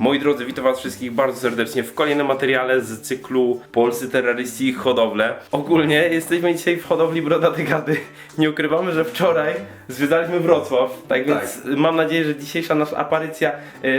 Moi drodzy, witam was wszystkich bardzo serdecznie w kolejnym materiale z cyklu Polscy terroryści i hodowle. Ogólnie jesteśmy dzisiaj w hodowli Brodate Gady. Nie ukrywamy, że wczoraj zwiedzaliśmy Wrocław, tak więc mam nadzieję, że dzisiejsza nasza aparycja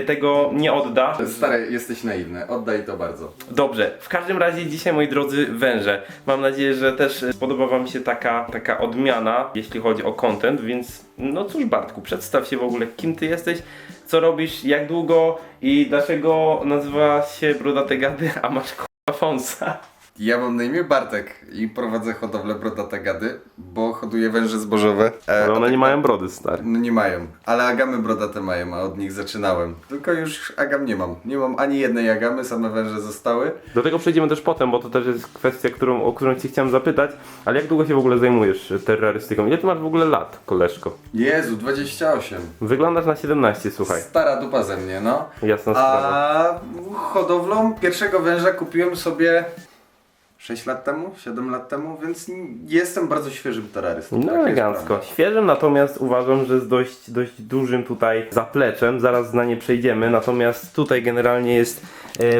tego nie odda. Stary, jesteś naiwny, oddaj to bardzo. Dobrze, w każdym razie dzisiaj, moi drodzy, węże. Mam nadzieję, że też spodoba wam się taka odmiana, jeśli chodzi o content, więc no cóż, Bartku, przedstaw się w ogóle, kim ty jesteś, co robisz, jak długo i dlaczego nazywa się Brodate Gady, a masz k***a Fonsa. Ja mam na imię Bartek i prowadzę hodowlę Brodate Gady, bo hoduję węże zbożowe. Ale one nie mają brody, stary. No nie mają, ale agamy brodate mają, a od nich zaczynałem. Tylko już agam nie mam. Nie mam ani jednej agamy, same węże zostały. Do tego przejdziemy też potem, bo to też jest kwestia, o którą cię chciałem zapytać. Ale jak długo się w ogóle zajmujesz terrorystyką? Ile ty masz w ogóle lat, koleżko? Jezu, 28. Wyglądasz na 17, słuchaj. Stara dupa ze mnie, no. Jasna sprawa. A hodowlą pierwszego węża kupiłem sobie 6 lat temu, 7 lat temu, więc jestem bardzo świeżym terrorystą. No elegancko. Świeżym, natomiast uważam, że z dość dużym tutaj zapleczem. Zaraz na nie przejdziemy. Natomiast tutaj generalnie jest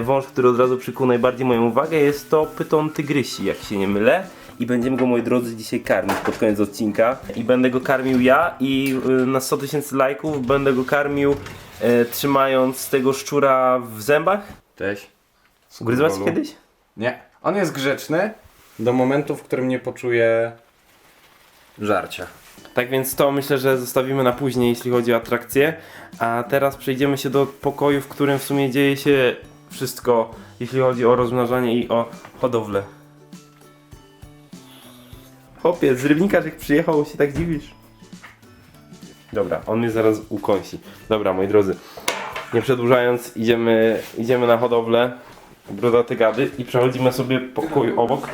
wąż, który od razu przykuł najbardziej moją uwagę. Jest to pyton tygrysi, jak się nie mylę. I będziemy go, moi drodzy, dzisiaj karmić pod koniec odcinka. I będę go karmił ja i na 100 000 lajków będę go karmił trzymając tego szczura w zębach. Cześć. Ugryzłeś się kiedyś? Nie. On jest grzeczny do momentu, w którym nie poczuje żarcia. Tak więc to myślę, że zostawimy na później, jeśli chodzi o atrakcję. A teraz przejdziemy się do pokoju, w którym w sumie dzieje się wszystko, jeśli chodzi o rozmnażanie i o hodowlę. Chłopie, z Rybnika, jak przyjechał, się tak dziwisz. Dobra, on mnie zaraz ukąsi. Dobra, moi drodzy, nie przedłużając, idziemy na hodowlę Brodate Gady i przechodzimy sobie pokój obok.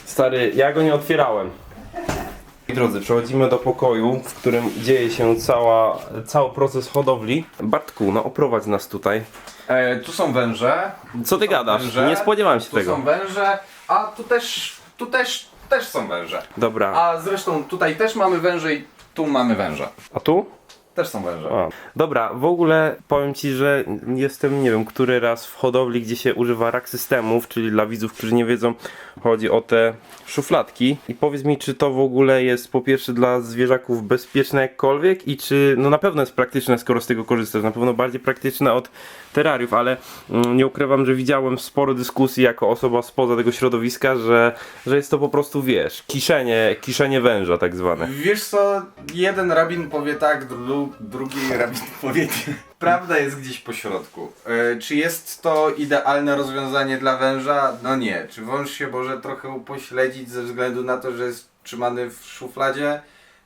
Stary, ja go nie otwierałem. Moi drodzy, przechodzimy do pokoju, w którym dzieje się cały proces hodowli. Bartku, no oprowadź nas tutaj. Tu są węże. Co ty gadasz? Węże, Nie spodziewałem się tu tego. są węże, a tu też są węże. Dobra. A zresztą tutaj też mamy węże i tu mamy węże. A tu? Też są węże. A. Dobra, w ogóle powiem ci, że jestem, nie wiem, który raz w hodowli, gdzie się używa rack systemów, czyli dla widzów, którzy nie wiedzą, chodzi o te szufladki. I powiedz mi, czy to w ogóle jest po pierwsze dla zwierzaków bezpieczne jakkolwiek i czy, no na pewno jest praktyczne, skoro z tego korzystasz, na pewno bardziej praktyczne od terrariów, ale nie ukrywam, że widziałem sporo dyskusji jako osoba spoza tego środowiska, że jest to po prostu, wiesz, kiszenie węża tak zwane. Wiesz co, jeden rabin powie tak, drugi rabin powie nie. Prawda jest gdzieś po środku. Czy jest to idealne rozwiązanie dla węża? No nie. Czy wąż się może trochę upośledzić ze względu na to, że jest trzymany w szufladzie?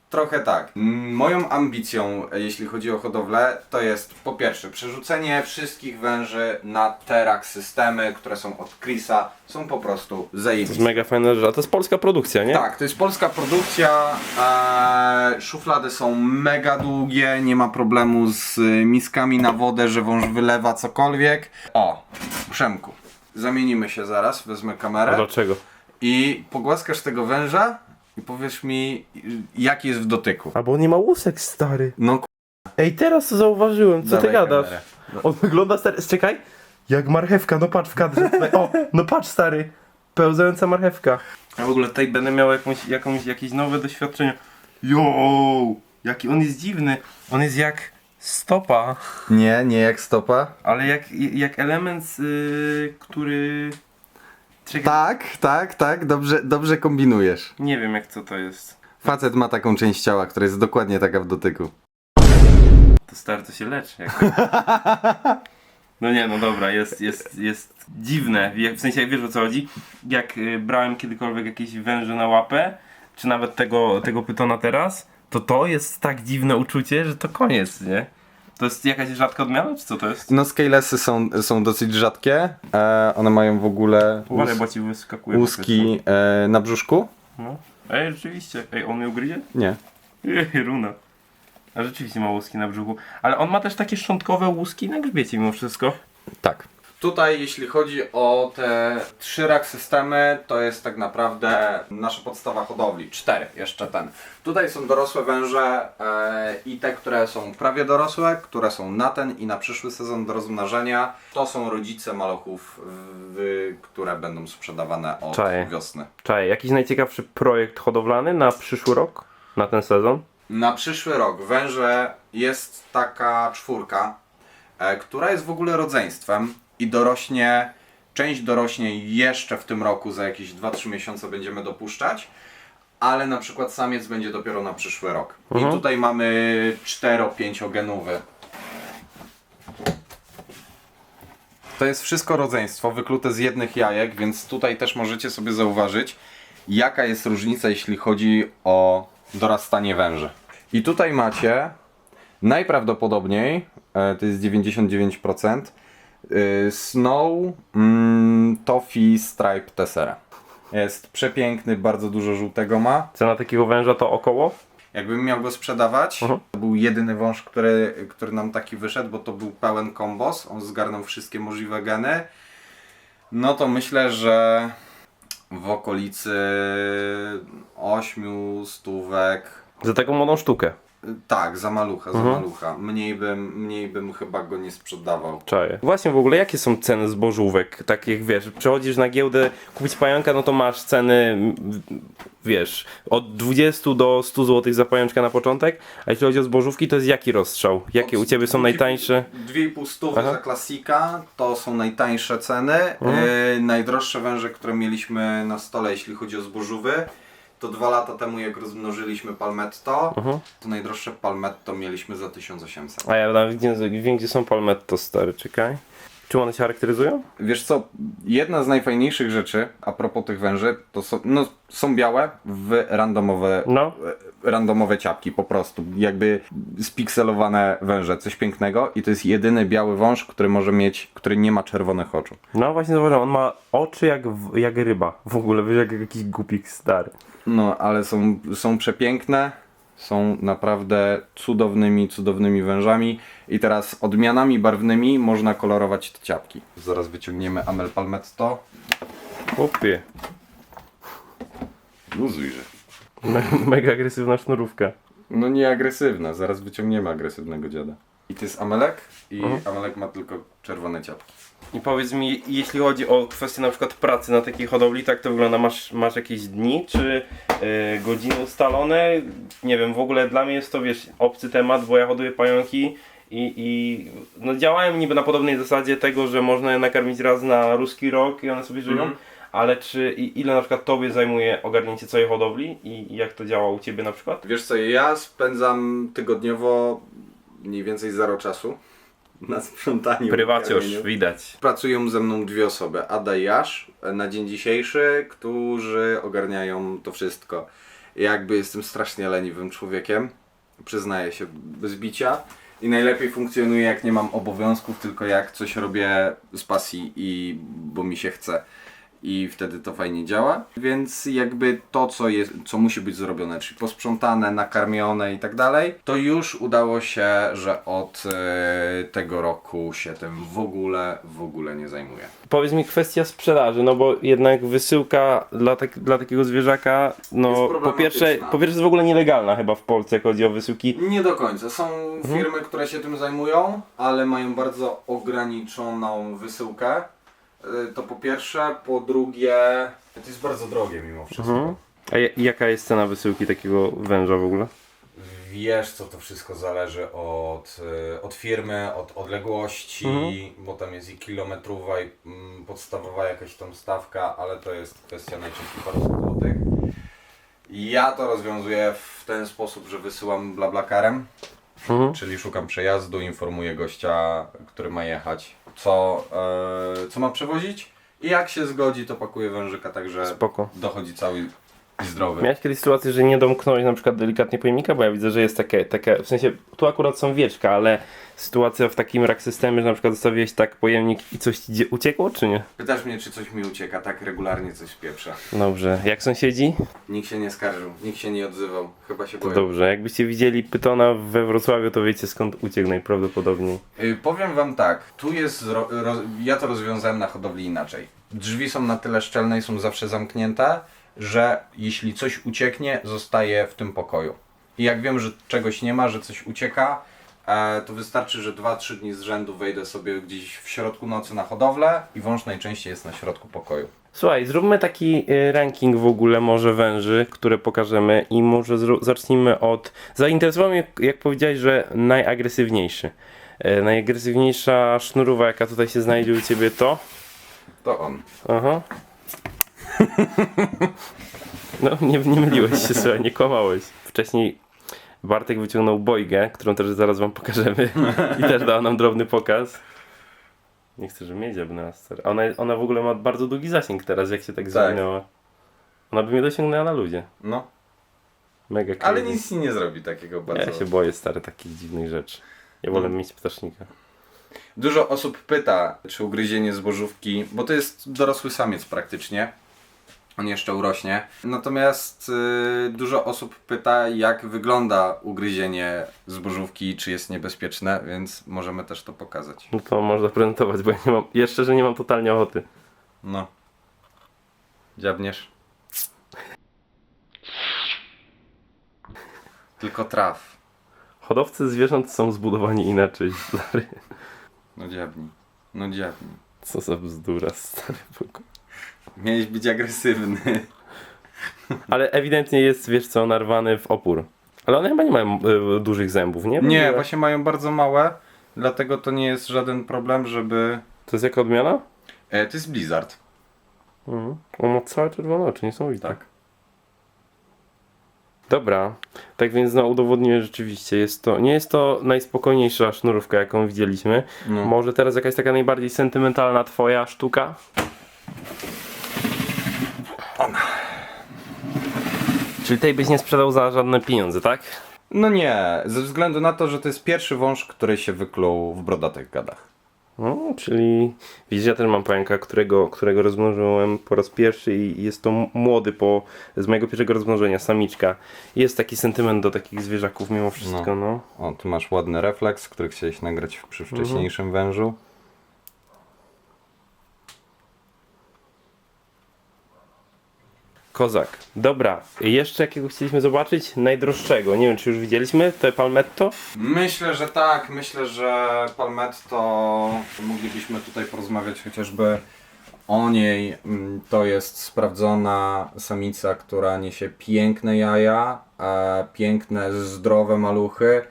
Trochę tak. Moją ambicją, jeśli chodzi o hodowlę, to jest po pierwsze przerzucenie wszystkich węży na te rack systemy, które są od Chrisa. Są po prostu To jest zajebiste. mega fajna rzecz, a to jest polska produkcja, nie? Tak, to jest polska produkcja, szuflady są mega długie, nie ma problemu z miskami na wodę, że wąż wylewa cokolwiek. O, Przemku, zamienimy się zaraz, wezmę A kamerę dlaczego? i pogłaskasz tego węża i powiesz mi, jaki jest w dotyku. A bo on nie ma łusek, stary. No Ej, teraz to zauważyłem, co ty dawaj gadasz? kamerę. On wygląda, stary, czekaj. Jak marchewka, no patrz w kadrze tutaj. O, no patrz, stary. Pełzająca marchewka. Ja w ogóle tutaj będę miał jakieś nowe doświadczenie. Jo, jaki on jest dziwny. On jest jak stopa, Nie jak stopa. ale jak element, który... Czekaj, Tak, dobrze kombinujesz. nie wiem jak co to jest. Facet ma taką część ciała, która jest dokładnie taka w dotyku. To stary, to się leczy. No nie, no dobra, jest dziwne. W sensie, jak wiesz o co chodzi? Jak brałem kiedykolwiek jakieś węże na łapę, czy nawet tego pytona teraz, to jest tak dziwne uczucie, że to koniec, nie? To jest jakaś rzadka odmiana, czy co to jest? No scalesy są dosyć rzadkie. One mają w ogóle Uważaj, bo ci wyskakuje. łuski na brzuszku. No. Ej, rzeczywiście. Ej, on mnie ugryzie? Nie. Ej, runa. A rzeczywiście ma łuski na brzuchu. Ale on ma też takie szczątkowe łuski na grzbiecie mimo wszystko. Tak. Tutaj jeśli chodzi o te 3 rack systemy, to jest tak naprawdę nasza podstawa hodowli. 4, jeszcze ten. Tutaj są dorosłe węże i te, które są prawie dorosłe, które są na ten i na przyszły sezon do rozmnażania. To są rodzice maluchów, które będą sprzedawane od Czaję. wiosny. Czaj, jakiś najciekawszy projekt hodowlany na przyszły rok? Na ten sezon? Na przyszły rok węże jest taka 4, która jest w ogóle rodzeństwem i dorośnie, część dorośnie jeszcze w tym roku, za jakieś 2-3 miesiące będziemy dopuszczać, ale na przykład samiec będzie dopiero na przyszły rok. I tutaj mamy 4-5 genówy. To jest wszystko rodzeństwo, wyklute z jednych jajek, więc tutaj też możecie sobie zauważyć, jaka jest różnica, jeśli chodzi o dorastanie węży. I tutaj macie najprawdopodobniej, to jest 99%, Snow Toffee Stripe Tessera. Jest przepiękny, bardzo dużo żółtego ma. Cena takiego węża to około? Jakbym miał go sprzedawać, to był jedyny wąż, który nam taki wyszedł, bo to był pełen kombos, on zgarnął wszystkie możliwe geny. No to myślę, że w okolicy 8 stówek. Za taką młodą sztukę. Tak, za malucha, za malucha. Mniej bym chyba go nie sprzedawał. Czaję. Właśnie w ogóle jakie są ceny zbożówek? Tak jak wiesz, przychodzisz na giełdę kupić pająka, no to masz ceny, wiesz, od 20 do 100 zł za pajączka na początek, a jeśli chodzi o zbożówki, to jest jaki rozstrzał? Jakie u Ciebie są najtańsze? 2,5 stówy za klasika, to są najtańsze ceny. Najdroższe węże, które mieliśmy na stole, jeśli chodzi o zbożówy, to 2 lata temu, jak rozmnożyliśmy palmetto, to najdroższe palmetto mieliśmy za 1800. A ja nawet nie wiem, gdzie są palmetto, stary, czekaj. Czym one się charakteryzują? Wiesz co, jedna z najfajniejszych rzeczy a propos tych węży, to są białe w randomowe ciapki po prostu, jakby spikselowane węże, coś pięknego i to jest jedyny biały wąż, który nie ma czerwonych oczu. No właśnie zauważyłem, on ma oczy jak ryba, w ogóle, wiesz, jak jakiś głupik stary. No, ale są przepiękne, są naprawdę cudownymi wężami i teraz odmianami barwnymi można kolorować te ciapki. Zaraz wyciągniemy Amel Palmetto. Chłopie, Luzujże. mega agresywna sznurówka. No nie agresywna, zaraz wyciągniemy agresywnego dziada. I to jest Amelek i Amelek ma tylko czerwone ciapki. I powiedz mi, jeśli chodzi o kwestię na przykład pracy na takiej hodowli, tak to wygląda, masz jakieś dni, czy godziny ustalone? Nie wiem, w ogóle dla mnie jest to, wiesz, obcy temat, bo ja hoduję pająki i no działałem niby na podobnej zasadzie tego, że można je nakarmić raz na ruski rok i one sobie żyją, ale ile na przykład Tobie zajmuje ogarnięcie całej hodowli i jak to działa u Ciebie na przykład? Wiesz co, ja spędzam tygodniowo mniej więcej 0 czasu na sprzątaniu. Prywacjusz, widać. Pracują ze mną 2 osoby, Ada i Jasz, na dzień dzisiejszy, którzy ogarniają to wszystko. Jakby jestem strasznie leniwym człowiekiem, przyznaję się bez bicia. I najlepiej funkcjonuje, jak nie mam obowiązków, tylko jak coś robię z pasji bo mi się chce. I wtedy to fajnie działa, więc jakby to, co musi być zrobione, czyli posprzątane, nakarmione i tak dalej, to już udało się, że od tego roku się tym w ogóle nie zajmuję. Powiedz mi kwestia sprzedaży, no bo jednak wysyłka dla takiego zwierzaka, no po pierwsze jest w ogóle nielegalna chyba w Polsce, jak chodzi o wysyłki. Nie do końca. Są firmy, które się tym zajmują, ale mają bardzo ograniczoną wysyłkę. To po pierwsze, po drugie, to jest bardzo drogie mimo wszystko. A jaka jest cena wysyłki takiego węża w ogóle? Wiesz co, to wszystko zależy od firmy, od odległości, bo tam jest i kilometrowa i podstawowa jakaś tam stawka, ale to jest kwestia najczęściej paru złotych. Ja to rozwiązuję w ten sposób, że wysyłam BlaBlaCarem, czyli szukam przejazdu, informuję gościa, który ma jechać, co ma przewozić i jak się zgodzi, to pakuję wężyka, także Spoko. dochodzi i zdrowy. Miałeś kiedyś sytuację, że nie domknąłeś na przykład delikatnie pojemnika, bo ja widzę, że jest takie, w sensie tu akurat są wieczka, ale sytuacja w takim rack systemie, że na przykład zostawiłeś tak pojemnik i coś ci uciekło, czy nie? Pytasz mnie, czy coś mi ucieka, tak regularnie coś pieprza. Dobrze, jak sąsiedzi? Nikt się nie skarżył, nikt się nie odzywał, chyba się To boją. dobrze, jakbyście widzieli pytona we Wrocławiu, to wiecie skąd uciekł najprawdopodobniej. Powiem wam tak, tu jest, ja to rozwiązałem na hodowli inaczej. Drzwi są na tyle szczelne i są zawsze zamknięte, że jeśli coś ucieknie, zostaje w tym pokoju. I jak wiem, że czegoś nie ma, że coś ucieka, to wystarczy, że 2-3 dni z rzędu wejdę sobie gdzieś w środku nocy na hodowlę i wąż najczęściej jest na środku pokoju. Słuchaj, zróbmy taki ranking w ogóle może węży, które pokażemy i może zacznijmy od... Zainteresował mnie, jak powiedziałeś, że najagresywniejszy. Najagresywniejsza sznurowa, jaka tutaj się znajdzie u ciebie to? To on. Aha. No, nie myliłeś się, słuchaj, nie kłamałeś. Wcześniej Bartek wyciągnął bojgę, którą też zaraz wam pokażemy i też dała nam drobny pokaz. Nie chcę, żeby mnie dziabnęła, stary. Ona w ogóle ma bardzo długi zasięg teraz, jak się tak zwinęła. Ona by mnie dosięgnęła na ludzie. No. Mega crazy. Ale nic ci nie zrobi takiego bardzo. Ja się boję, stary, takich dziwnych rzeczy. Ja wolę mieć ptasznika. Dużo osób pyta, czy ugryzienie zbożówki, bo to jest dorosły samiec praktycznie. On jeszcze urośnie. Natomiast dużo osób pyta, jak wygląda ugryzienie zbożówki, czy jest niebezpieczne, więc możemy też to pokazać. No to można prezentować, bo ja nie mam, jeszcze, że nie mam totalnie ochoty. No. Dziabniesz. Tylko traf. Hodowcy zwierząt są zbudowani inaczej, stary. No dziabnij. No dziabnij. Co za bzdura, stary. Miałeś być agresywny. Ale ewidentnie jest, wiesz co, narwany w opór. Ale one chyba nie mają dużych zębów, nie? Nie, właśnie mają bardzo małe, dlatego to nie jest żaden problem, żeby... To jest jaka odmiana? To jest Blizzard. On ma całe czerwone oczy, niesamowite. Tak. Dobra, tak więc no udowodniłem rzeczywiście, nie jest to najspokojniejsza sznurówka, jaką widzieliśmy. No. Może teraz jakaś taka najbardziej sentymentalna twoja sztuka? Czyli tej byś nie sprzedał za żadne pieniądze, tak? No nie, ze względu na to, że to jest pierwszy wąż, który się wykluł w brodatych gadach. No, czyli widzisz, ja też mam pająka, którego rozmnożyłem po raz pierwszy i jest to młody z mojego pierwszego rozmnożenia, samiczka. Jest taki sentyment do takich zwierzaków mimo wszystko, no. O, tu masz ładny refleks, który chciałeś nagrać przy wcześniejszym wężu. Kozak. Dobra, jeszcze jakiego chcieliśmy zobaczyć? Najdroższego, nie wiem czy już widzieliśmy, to Palmetto? Myślę, że tak, myślę, że Palmetto moglibyśmy tutaj porozmawiać chociażby o niej. To jest sprawdzona samica, która niesie piękne jaja, piękne, zdrowe maluchy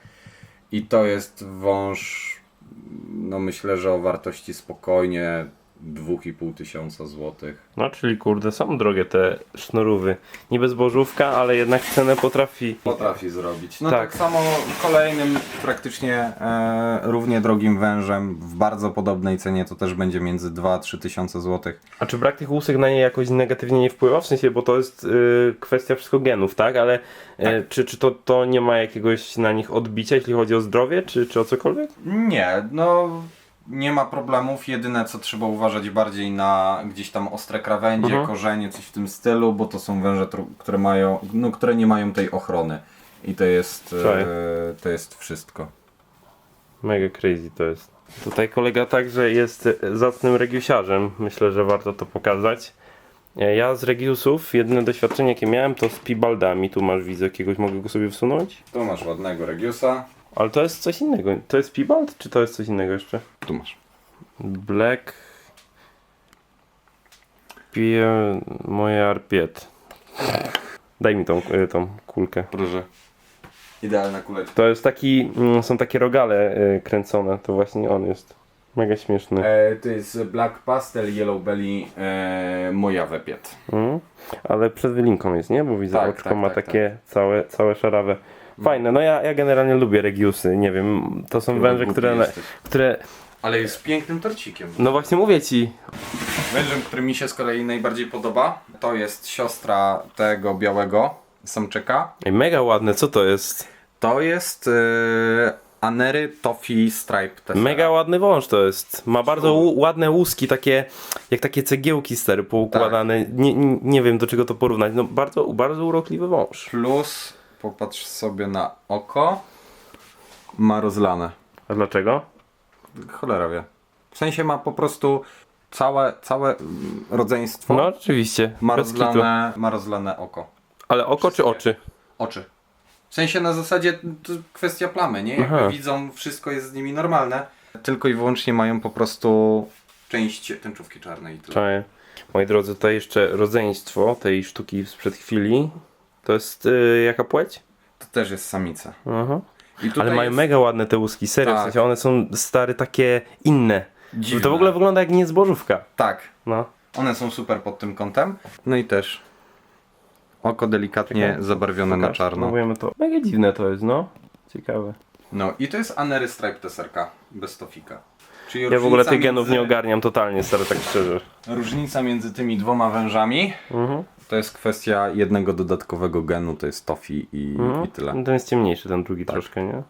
i to jest wąż, no myślę, że o wartości spokojnie 2500 złotych. No, czyli kurde, są drogie te sznurówy. Niby zbożówka, ale jednak cenę Potrafi zrobić. No Tak. tak samo kolejnym praktycznie równie drogim wężem w bardzo podobnej cenie to też będzie między 2-3 tysiące złotych. A czy brak tych łusek na nie jakoś negatywnie nie wpływa? W sensie, bo to jest kwestia wszystko genów, tak? Ale czy to nie ma jakiegoś na nich odbicia, jeśli chodzi o zdrowie, czy o cokolwiek? Nie, no nie ma problemów. Jedyne co trzeba uważać bardziej na gdzieś tam ostre krawędzie, korzenie, coś w tym stylu, bo to są węże, które nie mają tej ochrony. I to jest wszystko. Mega crazy to jest. Tutaj kolega także jest zacnym regiusiarzem. Myślę, że warto to pokazać. Ja z regiusów, jedyne doświadczenie jakie miałem to z pibaldami. Tu masz, widzę, jakiegoś, mogę go sobie wsunąć? Tu masz ładnego regiusa. Ale to jest coś innego. To jest pibald, czy to jest coś innego jeszcze? Tu masz. Black Pierre moje arpiet. Daj mi tą kulkę. Proszę. Idealna kuleczka. To jest taki, są takie rogale kręcone, to właśnie on jest. Mega śmieszny. To jest Black Pastel Yellow Belly Mojave Piet. Ale przed wylinką jest, nie? Bo widzę, Tak, oczko tak, ma tak, takie całe szarawe. Fajne, no ja generalnie lubię regiusy, nie wiem, to są węże, które... Ale jest pięknym torcikiem. No właśnie mówię ci, Wężem, który mi się z kolei najbardziej podoba, to jest siostra tego białego samczyka. Ej, mega ładne, co to jest? To jest Anery Toffee Stripe Tessera. Mega ładny wąż to jest. Ma bardzo ładne łuski, takie jak takie cegiełki stary poukładane. Nie wiem do czego to porównać. No bardzo, bardzo urokliwy wąż. Plus, popatrz sobie na oko, ma rozlane. A dlaczego? Cholera wie. W sensie ma po prostu całe rodzeństwo No oczywiście. ma, bez kitu. ma rozlane oko. Ale oko czy oczy? Oczy. W sensie na zasadzie to kwestia plamy, nie? Jakby Aha. widzą, wszystko jest z nimi normalne. Tylko i wyłącznie mają po prostu część tęczówki czarnej i tyle. Czaję. Moi drodzy, tutaj jeszcze rodzeństwo tej sztuki sprzed chwili. To jest jaka płeć? To też jest samica. Aha. I tutaj Ale mają jest mega ładne te łuski, serio, Tak. w sensie one są stare takie inne. dziwne. To w ogóle wygląda jak niezbożówka. Tak. No. One są super pod tym kątem. No i też oko delikatnie Czekaj, zabarwione na Pokaż, czarno. próbujemy to. Mega dziwne to jest, no. Ciekawe. No i to jest Anery Stripe Tesserka bez tofika. Czyli Ja w ogóle różnica tych genów między- nie ogarniam totalnie, stary, tak szczerze. Różnica między tymi dwoma wężami Mhm. to jest kwestia jednego dodatkowego genu, to jest tofi i tyle. Ten jest ciemniejszy, ten drugi troszkę, nie?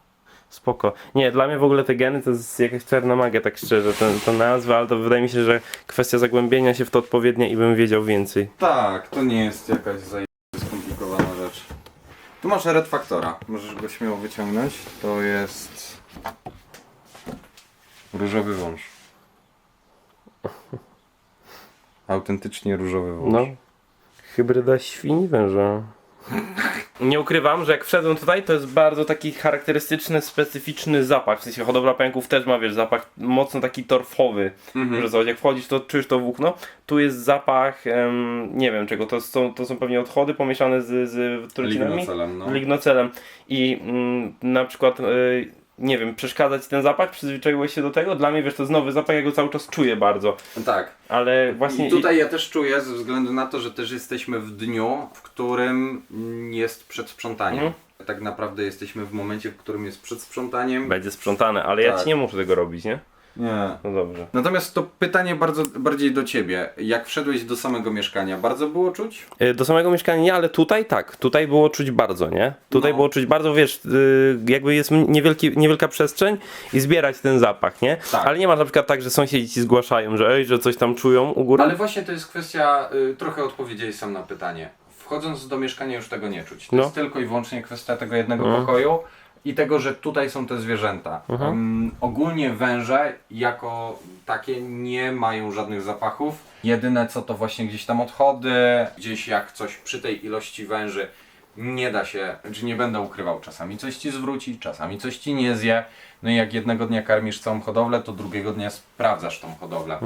Spoko. Nie, dla mnie w ogóle te geny to jest jakaś czarna magia, tak szczerze, to nazwa, ale to wydaje mi się, że kwestia zagłębienia się w to odpowiednie i bym wiedział więcej. Tak, to nie jest jakaś skomplikowana rzecz. Tu masz Red Factora, możesz go śmiało wyciągnąć. To jest różowy wąż. Autentycznie różowy wąż. No. Hybryda świni węża. Nie ukrywam, że jak wszedłem tutaj, to jest bardzo taki charakterystyczny, specyficzny zapach. W sensie hodowla pęków też ma, wiesz, zapach mocno taki torfowy. Że co, jak wchodzisz, to czujesz to włókno. Tu jest zapach, nie wiem czego, to są pewnie odchody pomieszane z trucinami. Lignocelem, no. Lignocelem. I na przykład, nie wiem, przeszkadza ci ten zapach? Przyzwyczaiłeś się do tego? Dla mnie, wiesz, to jest nowy zapach, ja go cały czas czuję bardzo. Tak. Ale właśnie... I tutaj ja też czuję, ze względu na to, że też jesteśmy w dniu, w którym jest przed sprzątaniem. Tak naprawdę jesteśmy w momencie, w którym jest przed sprzątaniem. Będzie sprzątane, ale ja Tak. ci nie muszę tego robić, nie? Nie. No dobrze. Natomiast to pytanie bardziej do ciebie. Jak wszedłeś do samego mieszkania, bardzo było czuć? Do samego mieszkania nie, ale tutaj tak. Tutaj było czuć bardzo, nie? Tutaj No. było czuć bardzo, wiesz, jakby jest niewielka przestrzeń i zbierać ten zapach, nie? Tak. Ale nie ma na przykład tak, że sąsiedzi ci zgłaszają, że ej, że coś tam czują u góry. Ale właśnie to jest kwestia, trochę odpowiedziałeś sam na pytanie. Wchodząc do mieszkania już tego nie czuć. To No. jest tylko i wyłącznie kwestia tego jednego pokoju i tego, że tutaj są te zwierzęta. Ogólnie węże jako takie nie mają żadnych zapachów. Jedyne co to właśnie gdzieś tam odchody, gdzieś jak coś przy tej ilości węży nie da się, czy nie będę ukrywał, czasami coś ci zwróci, czasami coś ci nie zje. No i jak jednego dnia karmisz całą hodowlę, to drugiego dnia sprawdzasz tą hodowlę.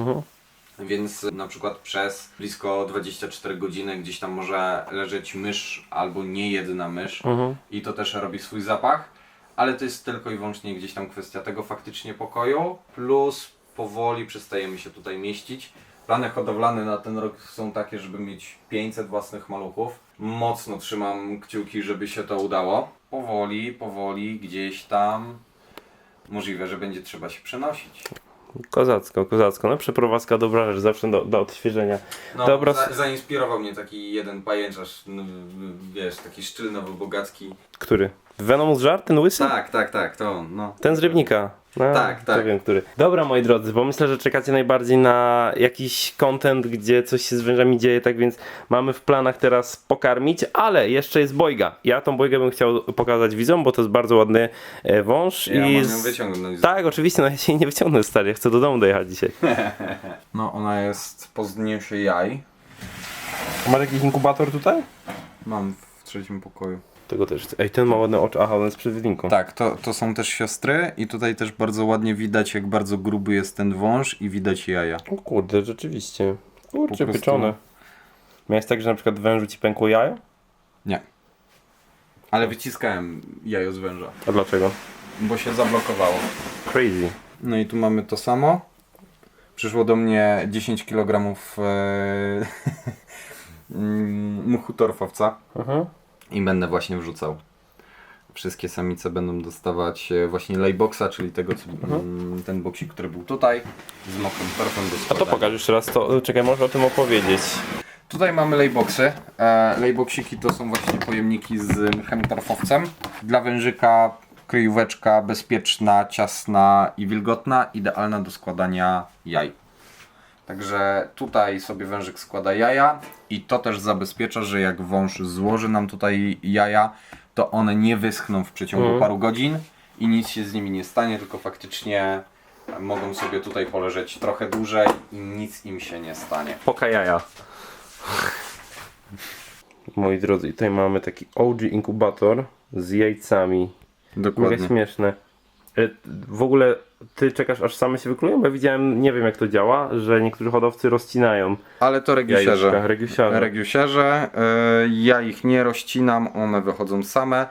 Więc na przykład przez blisko 24 godziny gdzieś tam może leżeć mysz albo nie jedna mysz i to też robi swój zapach, ale to jest tylko i wyłącznie gdzieś tam kwestia tego faktycznie pokoju, plus powoli przestajemy się tutaj mieścić. Plany hodowlane na ten rok są takie, żeby mieć 500 własnych maluchów. Mocno trzymam kciuki, żeby się to udało. Powoli gdzieś tam możliwe, że będzie trzeba się przenosić. Kozacko. No przeprowadzka dobra rzecz, zawsze do odświeżenia. No, Dobra. zainspirował mnie taki jeden pajęczarz, no, wiesz, taki sztylnowo-bogacki. Który? Venomous żar? Ten łysy? Tak, to on, no. Ten z Rybnika. No, Tak. To wiem, który. Dobra, moi drodzy, bo myślę, że czekacie najbardziej na jakiś content, gdzie coś się z wężami dzieje, tak więc mamy w planach teraz pokarmić, ale jeszcze jest bojga. Ja tą bojgę bym chciał pokazać widzom, bo to jest bardzo ładny wąż. Ja i mam ją wyciągnąć. Tak, oczywiście, no ja się jej nie wyciągnę, stary, ja chcę do domu dojechać dzisiaj. No, ona jest po zniesie jaj. Masz jakiś inkubator tutaj? Mam w trzecim pokoju. Tego też chcę. Ej, ten ma ładne oczy, aha, on jest przed wydlinką. Tak, to są też siostry i tutaj też bardzo ładnie widać, jak bardzo gruby jest ten wąż i widać jaja. O kurde, rzeczywiście. Kurczę, Po prostu- pieczone. Miałeś tak, że na przykład wężu ci pękło jajo? Nie. Ale wyciskałem jajo z węża, A dlaczego? bo się zablokowało. Crazy. No i tu mamy to samo. Przyszło do mnie 10 kg muchu torfowca Aha. i będę właśnie wrzucał. wszystkie samice będą dostawać właśnie layboxa, czyli tego, co, ten boksik, który był tutaj, z mokrym torfem do A to składania. pokaż jeszcze raz, to czekaj, może o tym opowiedzieć. Tutaj mamy layboxy. Layboxiki to są właśnie pojemniki z mchem torfowcem. Dla wężyka kryjóweczka bezpieczna, ciasna i wilgotna, idealna do składania jaj. Także tutaj sobie wężyk składa jaja i to też zabezpiecza, że jak wąż złoży nam tutaj jaja, to one nie wyschną w przeciągu paru godzin i nic się z nimi nie stanie, tylko faktycznie mogą sobie tutaj poleżeć trochę dłużej i nic im się nie stanie. Poka jaja. Moi drodzy, tutaj mamy taki OG inkubator z jajcami. Mega śmieszne. W ogóle ty czekasz aż same się wyklują? Bo ja widziałem, nie wiem jak to działa, że niektórzy hodowcy rozcinają Ale to regiusiarze. jajeczka, regiusiarze. Regiusiarze. Ja ich nie rozcinam, one wychodzą same.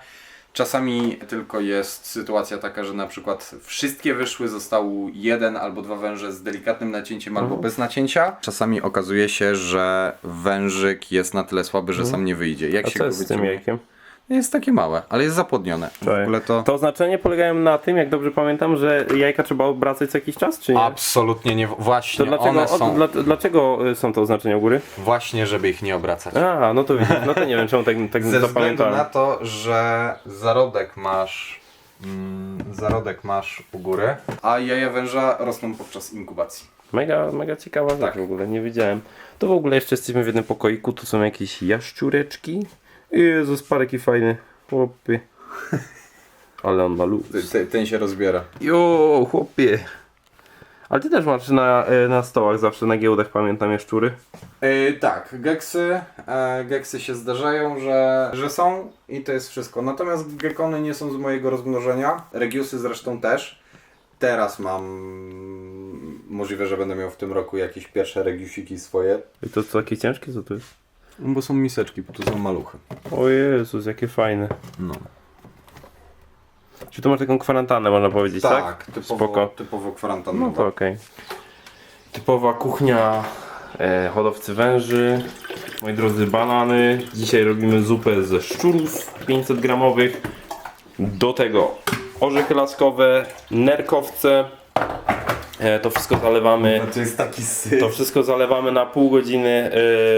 Czasami tylko jest sytuacja taka, że na przykład wszystkie wyszły, został jeden albo dwa węże z delikatnym nacięciem albo bez nacięcia. Czasami okazuje się, że wężyk jest na tyle słaby, że sam nie wyjdzie. Jak A się co go jest z tym wyciągnie? jajkiem? Jest takie małe, ale jest zapłodnione. W ogóle to... To oznaczenie polegają na tym, jak dobrze pamiętam, że jajka trzeba obracać co jakiś czas, czy nie? Absolutnie nie. Właśnie To dlaczego, one są... dlaczego są to oznaczenia u góry? Właśnie, żeby ich nie obracać. A, no to widzisz, no to nie wiem czemu tak Ze względu zapamiętałem. na to, że zarodek masz u góry, a jaja węża rosną podczas inkubacji. Mega ciekawa rzecz w ogóle, nie wiedziałem. To w ogóle jeszcze jesteśmy w jednym pokoiku, tu są jakieś jaszczureczki. Jezus, pareki fajny, chłopie. Ale on ma luz. Ten się rozbiera. Jo, chłopie. Ale ty też masz na stołach zawsze, na giełdach pamiętam jaszczury. Tak, geksy się zdarzają, że są i to jest wszystko. Natomiast gekony nie są z mojego rozmnożenia, regiusy zresztą też. Teraz mam możliwe, że będę miał w tym roku jakieś pierwsze regiusiki swoje. I to takie ciężkie, co to jest? Bo są miseczki, bo to są maluchy. O Jezus, jakie fajne. No. Czy tu masz taką kwarantannę, można powiedzieć, tak? Tak, Spoko. typowo kwarantannowa. No to okej. Typowa kuchnia hodowcy węży. Moi drodzy, banany. Dzisiaj robimy zupę ze szczurów 500 gramowych. Do tego orzechy laskowe, nerkowce. To wszystko zalewamy. To jest taki syf. To wszystko zalewamy na pół godziny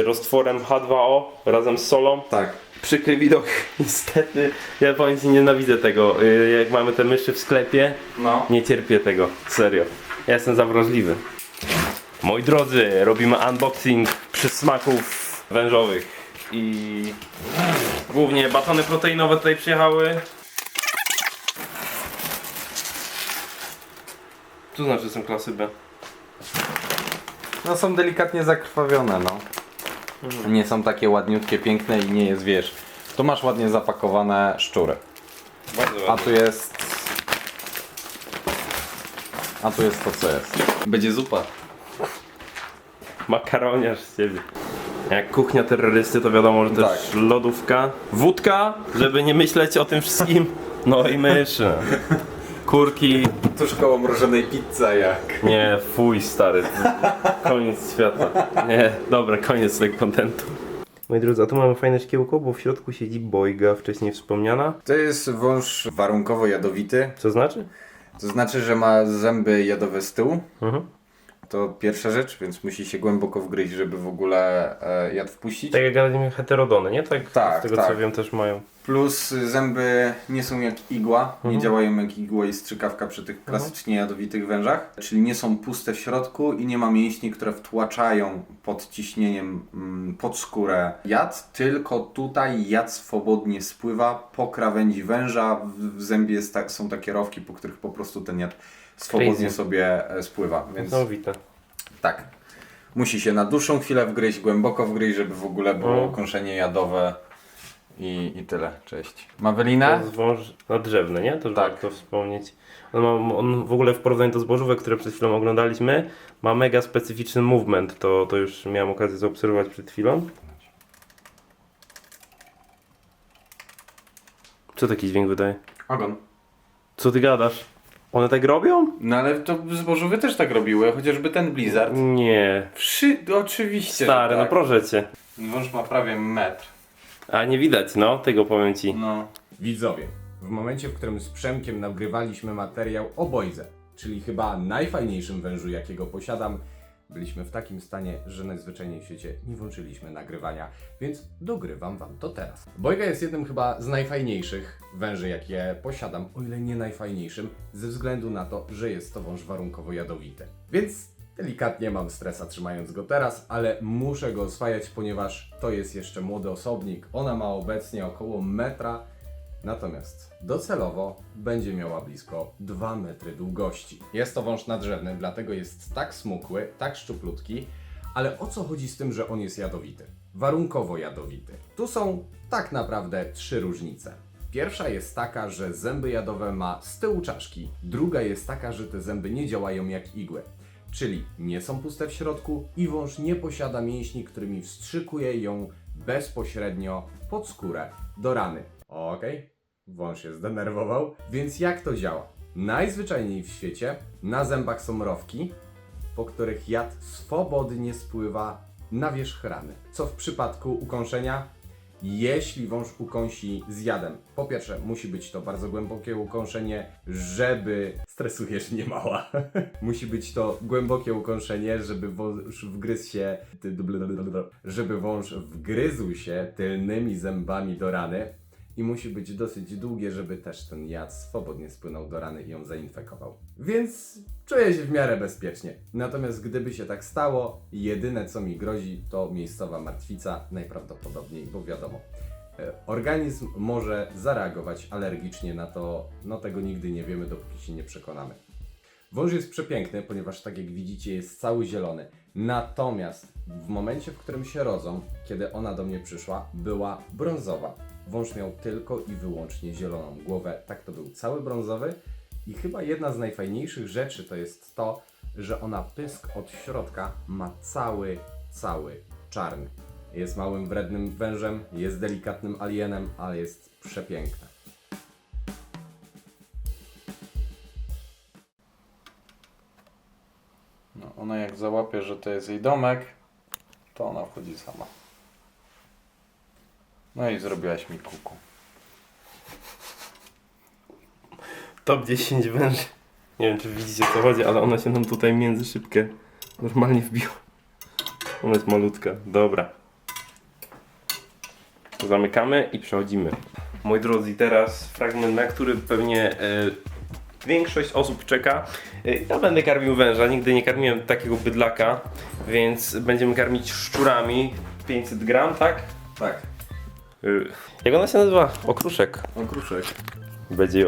roztworem H2O razem z solą. Tak. Przykry widok, niestety. Ja powiem ci, nienawidzę tego. Jak mamy te myszy w sklepie, No. nie cierpię tego. Serio. Ja jestem zawrażliwy. Moi drodzy, robimy unboxing przysmaków wężowych. I głównie batony proteinowe tutaj przyjechały. Co znaczy są klasy B? No są delikatnie zakrwawione, no. Nie są takie ładniutkie, piękne i nie jest, wiesz. Tu masz ładnie zapakowane szczury. Bardzo A tu jest to, co jest. Będzie zupa. Makaroniarz z ciebie. Jak kuchnia terrorysty, to wiadomo, że też Tak. lodówka, wódka, żeby nie myśleć o tym wszystkim. No i myszy. Kurki. Tuż koło mrożonej pizza jak. Nie, fuj stary. Koniec świata. Nie, dobra, koniec tego kontentu. Moi drodzy, a tu mamy fajne szkiełko, bo w środku siedzi bojga, wcześniej wspomniana. To jest wąż warunkowo jadowity. Co znaczy? To znaczy, że ma zęby jadowe z tyłu. Mhm. To pierwsza rzecz, więc musi się głęboko wgryźć, żeby w ogóle jad wpuścić. Tak jak gadamy heterodony, nie? Tak, Tak, z tego tak. co wiem też mają. Plus zęby nie są jak igła, nie działają jak igła i strzykawka przy tych klasycznie jadowitych wężach. Czyli nie są puste w środku i nie ma mięśni, które wtłaczają pod ciśnieniem pod skórę jad, tylko tutaj jad swobodnie spływa po krawędzi węża. W zębie są takie rowki, po których po prostu ten jad swobodnie Crazy. sobie spływa. Więc Niesamowite. tak, musi się na dłuższą chwilę wgryźć, głęboko wgryźć, żeby w ogóle było kąszenie jadowe. I tyle, cześć. To Mawelinę? jest wąż nadrzewny, nie? To Tak. warto wspomnieć. On w ogóle w porównaniu do zbożówek, które przed chwilą oglądaliśmy, ma mega specyficzny movement. To już miałem okazję zaobserwować przed chwilą. Co taki dźwięk wydaje? Ogon. Co ty gadasz? One tak robią? No ale to zbożówy też tak robiły, chociażby ten Blizzard. Nie. Oczywiście. Stary, że no tak. proszę cię. Wąż ma prawie metr. A nie widać, no, tego powiem ci. No. Widzowie, w momencie, w którym z Przemkiem nagrywaliśmy materiał o Boyze, czyli chyba najfajniejszym wężu, jakiego posiadam, byliśmy w takim stanie, że najzwyczajniej w świecie nie włączyliśmy nagrywania, więc dogrywam wam to teraz. Bojga jest jednym chyba z najfajniejszych węży, jakie posiadam, o ile nie najfajniejszym, ze względu na to, że jest to wąż warunkowo jadowity. Więc delikatnie mam stresa trzymając go teraz, ale muszę go oswajać, ponieważ to jest jeszcze młody osobnik. Ona ma obecnie około metra, natomiast docelowo będzie miała blisko 2 metry długości. Jest to wąż nadrzewny, dlatego jest tak smukły, tak szczuplutki, ale o co chodzi z tym, że on jest jadowity? Warunkowo jadowity. Tu są tak naprawdę 3 różnice. Pierwsza jest taka, że zęby jadowe ma z tyłu czaszki. Druga jest taka, że te zęby nie działają jak igły. Czyli nie są puste w środku i wąż nie posiada mięśni, którymi wstrzykuje ją bezpośrednio pod skórę do rany. Okej, wąż się zdenerwował. Więc jak to działa? Najzwyczajniej w świecie na zębach są mrówki, po których jad swobodnie spływa na wierzch rany. Co w przypadku ukąszenia? Jeśli wąż ukąsi z jadem, po pierwsze musi być to bardzo głębokie ukąszenie, żeby... Stresujesz mnie mała. Musi być to głębokie ukąszenie, żeby wąż wgryzł się... żeby wąż wgryzł się tylnymi zębami do rany i musi być dosyć długie, żeby też ten jad swobodnie spłynął do rany i ją zainfekował. Więc czuję się w miarę bezpiecznie. Natomiast gdyby się tak stało, jedyne co mi grozi to miejscowa martwica, najprawdopodobniej, bo wiadomo, organizm może zareagować alergicznie na to, no tego nigdy nie wiemy, dopóki się nie przekonamy. Wąż jest przepiękny, ponieważ tak jak widzicie jest cały zielony. Natomiast w momencie, w którym się rodzą, kiedy ona do mnie przyszła, była brązowa. Wąż miał tylko i wyłącznie zieloną głowę, tak to był cały brązowy i chyba jedna z najfajniejszych rzeczy to jest to, że ona pysk od środka ma cały czarny. Jest małym, wrednym wężem, jest delikatnym alienem, ale jest przepiękna. No, ona jak załapie, że to jest jej domek, to ona wchodzi sama. No i zrobiłaś mi kuku. Top 10 węży. Nie wiem, czy widzicie, o co chodzi, ale ona się nam tutaj między szybkę normalnie wbiła. Ona jest malutka. Dobra. To zamykamy i przechodzimy. Moi drodzy, teraz fragment, na który pewnie większość osób czeka. Ja będę karmił węża, nigdy nie karmiłem takiego bydlaka, więc będziemy karmić szczurami. 500 gram, tak? Tak, Jak ona się nazywa? Okruszek. okruszek. BDJ.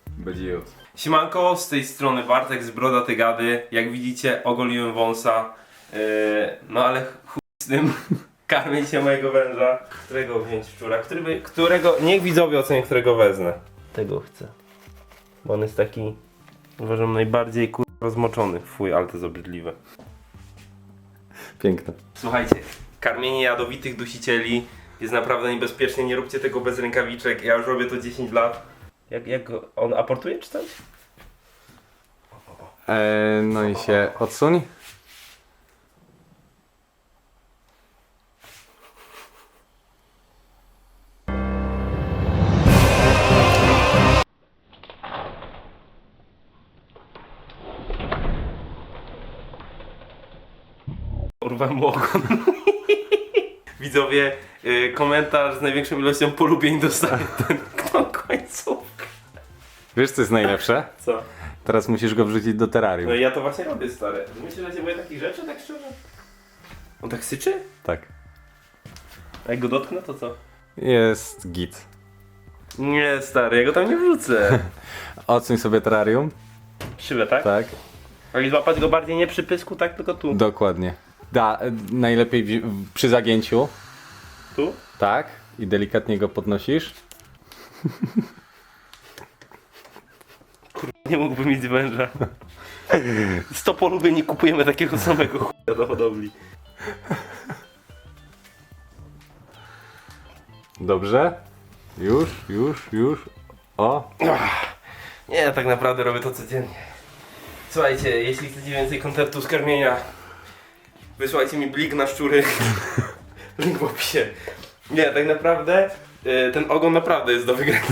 Będzie jod. Siemanko, z tej strony Bartek z Brodaty Gady. Jak widzicie, ogoliłem wąsa. No ale chuj z tym. Karmię się mojego węża. Którego wziąć szczura? Którego... Niech widzowie ocenią, którego wezmę. Tego chcę. Bo on jest taki... Uważam najbardziej rozmoczony. Fuj, ale to jest obrzydliwe. Piękne. Słuchajcie, karmienie jadowitych dusicieli jest naprawdę niebezpieczne. Nie róbcie tego bez rękawiczek. Ja już robię to 10 lat. Jak on aportuje czy coś? No i się odsuń. Urwałem mu ogon. Widzowie, komentarz z największą ilością polubień dostaje ten końcówkę. Wiesz co jest najlepsze? Co? Teraz musisz go wrzucić do terrarium. No i ja to właśnie robię, stary. Myślisz, że się boję takich rzeczy, tak szczerze? On tak syczy? Tak. A jak go dotknę, to co? Jest git. Nie, stary, ja go tam nie wrzucę. Odsuń sobie terrarium. Szybę, tak? Tak. A i złapać go bardziej nie przy pysku, tak? Tylko tu. Dokładnie. Najlepiej przy zagięciu. Tu? Tak. I delikatnie go podnosisz. Nie mógłbym mieć węża. 100 polubień, nie kupujemy takiego samego chuja do hodowli. Dobrze. Już. O. Nie, tak naprawdę robię to codziennie. Słuchajcie, jeśli chcecie więcej kontentu z karmienia, wysłajcie mi blik na szczury. Link w opisie. Nie, tak naprawdę ten ogon naprawdę jest do wygrania.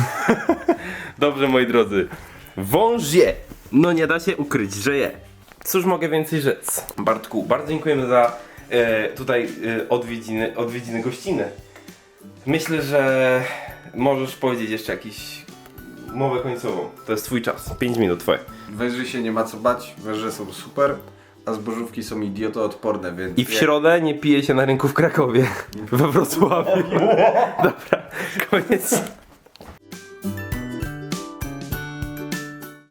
Dobrze, moi drodzy. Wąż je. No nie da się ukryć, że je. Cóż mogę więcej rzec? Bartku, bardzo dziękujemy za tutaj odwiedziny gościny. Myślę, że możesz powiedzieć jeszcze jakiś mowę końcową. To jest twój czas. 5 minut twoje. Węży się nie ma co bać, węże są super, a zbożówki są idiotoodporne, więc... I w środę nie pije się na rynku w Krakowie. We Wrocławiu. Dobra, koniec.